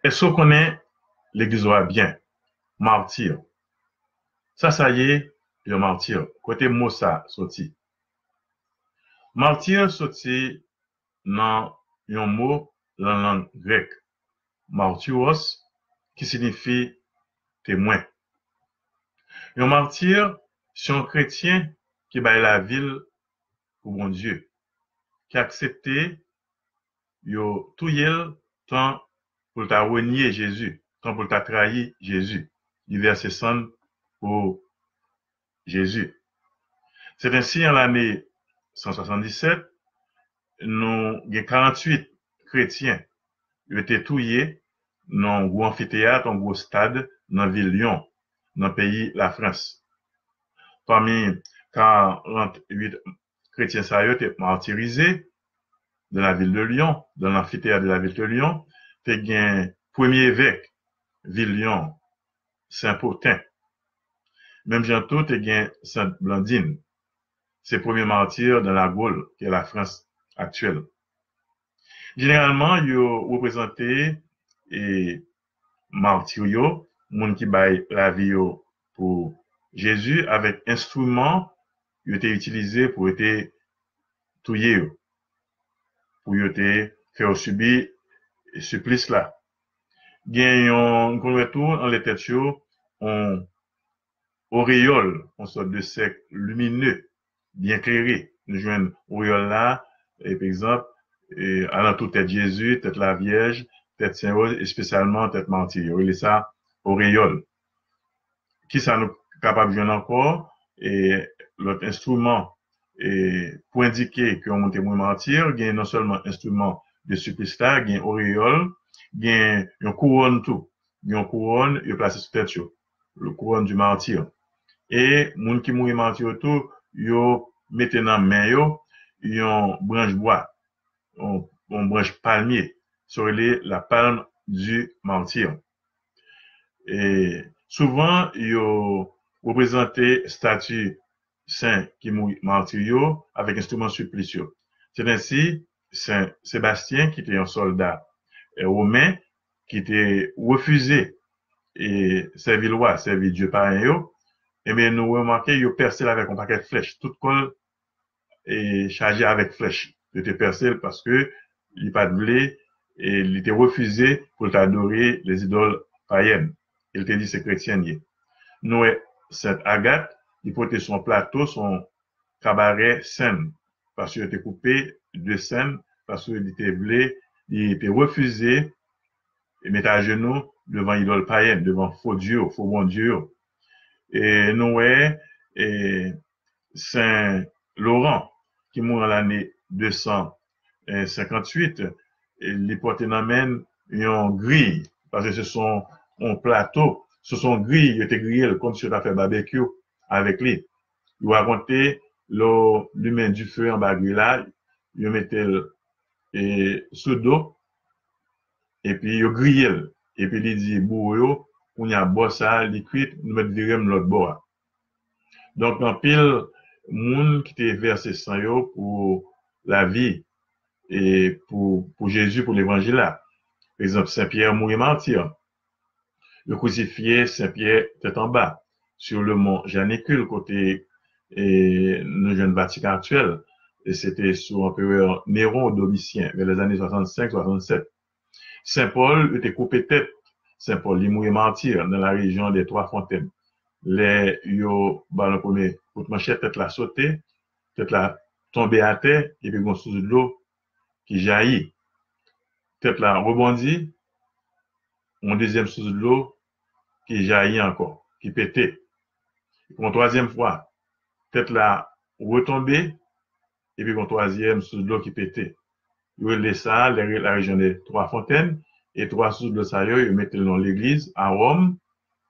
Est-ce qu'on connaît l'église va bien? Martyr. Ça y est, le martyr. Côté mot ça, sorti. Martyr sorti dans un mot dans la langue grecque. Martyros, qui signifie témoin. Un martyr, c'est un chrétien qui baille la ville pour bon Dieu, qui a accepté yo tout yel tant pour t'a renier Jésus, tant pour t'a trahi Jésus. Du verset 100 pour Jésus. C'est ainsi en l'année 177, nous avons 48 chrétiens qui ont été tués dans un gros amphithéâtre, un gros stade dans la ville Lyon, dans le pays la France. Parmi 48 chrétiens ça ont été martyrisés dans la ville de Lyon, dans l'amphithéâtre de la ville de Lyon, il y a un premier évêque, ville Lyon, Saint-Potin. Même bientôt, il y a Sainte Blandine, c'est le premier martyr dans la Gaule, qui est la France actuelle. Généralement, ils représenté et martyr, monde qui baille la vie pour Jésus avec instruments qui étaient utilisés pour être tués, pour être faire subir supplice là. Gagnons qu'on retourne en les têtes on auréole, on sort de cercle lumineux, bien éclairé. Nous jouons auréole là, et par exemple, à l'entour tête Jésus, tête la Vierge, tête Saint-Rose, et spécialement tête martyr. Il est ça, auréole. Qui ça nous capable de jouer encore, et l'autre instrument, et pour indiquer qu'on est témoin martyr, il y a non seulement instrument de supplice là, il y a auréole, il y a une couronne tout. Il y a une couronne, il est placé sur tête, le couronne du martyr. Et, moun qui mourit martyr tout, yo mette dans main yo, yon branche bois, on branche palmier, sur la palme du martyr. Et, souvent, yo représenté statue saint qui mourit martyr yo, avec instrument supplice yo. C'est ainsi, Saint Sébastien, qui était un soldat romain, qui était refusé, et servir loi, servir Dieu par yo, et bien, nous remarquons, il percé avec un paquet de flèches. Tout col est chargé avec flèches. Il était percé parce que il pas de blé et il était refusé pour adorer les idoles païennes. Il était dit c'est chrétien. Nous, cette Agathe, il portait son plateau, son cabaret scène. Parce qu'il était coupé de scène, parce qu'il était blé, il était refusé et mettre à genoux devant l'idole païenne, devant faux Dieu, faux bon Dieu. Et Noé et Saint Laurent, qui mourut en l'année 258, les portent dans main une grille, parce que ce sont un plateau, ce sont grilles, ils étaient grillés comme si on a fait barbecue avec lui. Ils racontaient l'humain du feu en bas grille là, ils mettaient sous dos, et puis ils grillaient, et puis ils disaient, bourreau, on y a bossa, liquide, nous mettons virem l'autre bord. Donc, en pile, moun qui était versé sang yo pour la vie et pour Jésus, pour l'évangile là. Par exemple, Saint-Pierre mourit martyr. Le crucifié, Saint-Pierre tête en bas, sur le mont Janicule, côté le jeune Vatican actuel. Et c'était sous l'empereur Néron Domitien, vers les années 65-67. Saint-Paul était coupé tête. Saint-Paul, il mourit martyr dans la région des Trois Fontaines. Les yo ballon premier pour manchette tête la sauter, tête la tomber à terre et puis gon sous de l'eau qui jaillit. Tête la rebondit, un deuxième sous de l'eau qui jaillit encore, qui pétait. Pour une troisième fois, tête la retombée et puis un troisième sous de l'eau qui pétait. Yo laisse ça la région des Trois Fontaines et trois sous de l'eau ça yo mettent dans l'église à Rome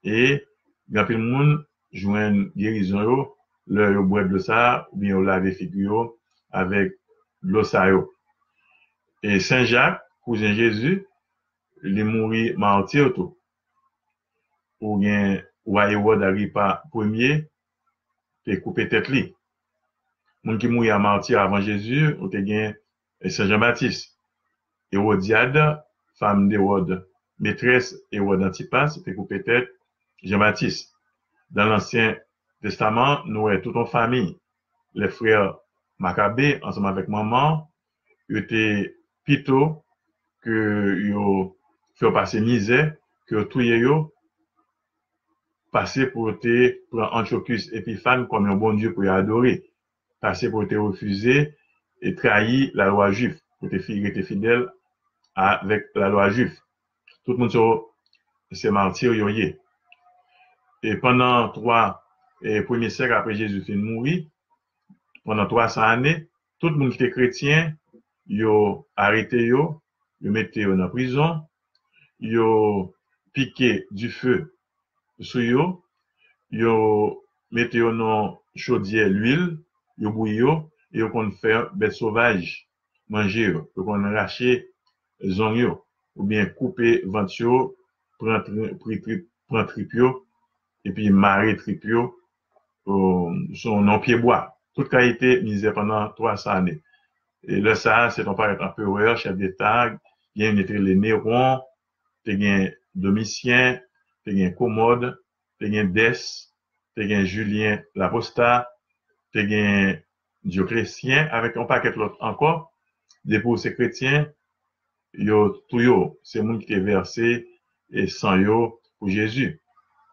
et grand pile monde joine guérison yo leur boire de ça ou bien laver figure avec l'eau ça yo. Et Saint Jacques cousin Jésus il mourit martyr tout ou bien roi Hérode Agrippa premier t'es coupé tête li monde qui mourit martyr avant Jésus ou t'es gain Saint Jean-Baptiste Hérodiade femme d'Hérode maîtresse Hérode Antipas, c'était coupé tête Jean-Baptiste. Dans l'Ancien Testament, nous avons toute une famille. Les frères Maccabée, ensemble avec maman, ils étaient plutôt que ils fait passer misère, que tout yo passer pour te prendre Antiochus Épiphane comme un bon Dieu pour y adorer, passer pour te refuser et trahir la loi juive, pour te fidèle avec la loi juive. Tout le monde s'est martyr yoyé. Et pendant premiers siècles après Jésus fin mourir, pendant 300 années, tout le monde qui était chrétien, yo arrêté yo metté yo dans prison, yo piqué du feu sur yo metté yo dans chaudière l'huile, yo bouilli yo, et yo kon faire bête sauvage manger yo kon arracher zong yo ou bien couper ventre yo, prend trip yo et puis marrer trip yo son non pied bois. Toute qualité misère pendant 300 années. Et là, ça, c'est ton père empereur, chef d'État, il y a une les Néron, il y a Domitien, il y a Commode, il y a Dès, il y a Julien l'Apostat, il y a Dioclétien, avec un paquet l'autre encore. Des pour ces chrétiens, c'est monde qui est versé et sans yo pour Jésus.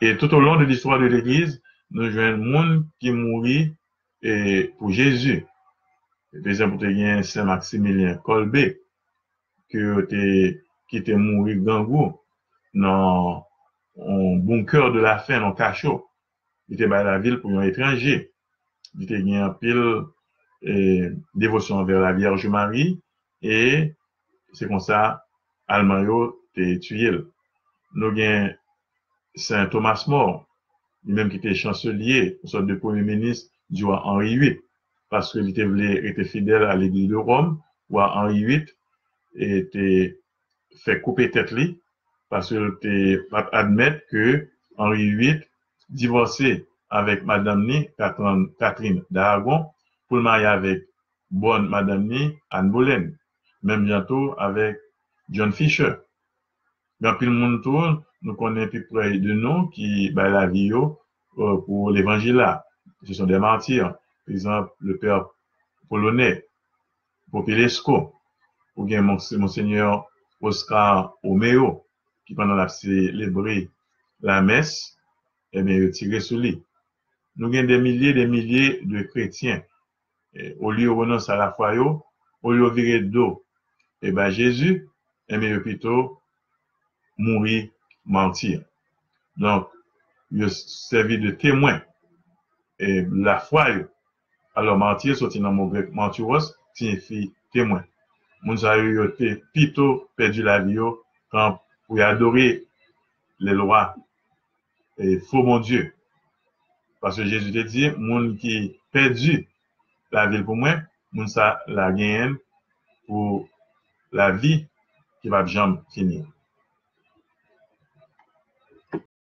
Et tout au long de l'histoire de l'Église, nous jouons monde qui mourit et pour Jésus. Par exemple, il y a Saint-Maximilien Kolbe qui était mort gangou dans un bunker de la faim, dans cachot. Il était dans la ville pour un étranger. Il était gagné en pile dévotion envers la Vierge Marie et c'est comme ça Allemagne était tué. Nous avons Saint Thomas More, lui-même qui était chancelier, une sorte de premier ministre du roi Henri VIII, parce qu'il était fidèle à l'église de Rome, roi Henri VIII était fait couper tête li, parce qu'il était pas admettre que Henri VIII divorcé avec madame ni Catherine d'Aragon pour le marier avec bonne madame ni Anne Boleyn, même bientôt avec John Fisher. Dans le monde tourne, nous connaissons plus près de nous qui la vie pour l'évangile là. Ce sont des martyrs. Par exemple, le père polonais, Popilesco, ou bien Monseigneur Oscar Omeo, qui pendant la célébrer la messe, eh bien, tiré sur lui. Nous avons des milliers de chrétiens. Au lieu de renoncer à la foi, au lieu de virer d'eau, eh bien, Jésus, eh bien, plutôt, mourir martyr. Donc, il servi de témoin et la foi. Alors, martyr, sorti dans le mot grec martyros, signifie témoin. Moun sa yo plutôt perdu la vie quand pour adorer les lois et faux mon Dieu. Parce que Jésus te dit, moun qui perdu la vie pour moi, moun sa la gagne pour la vie qui va jamais finir.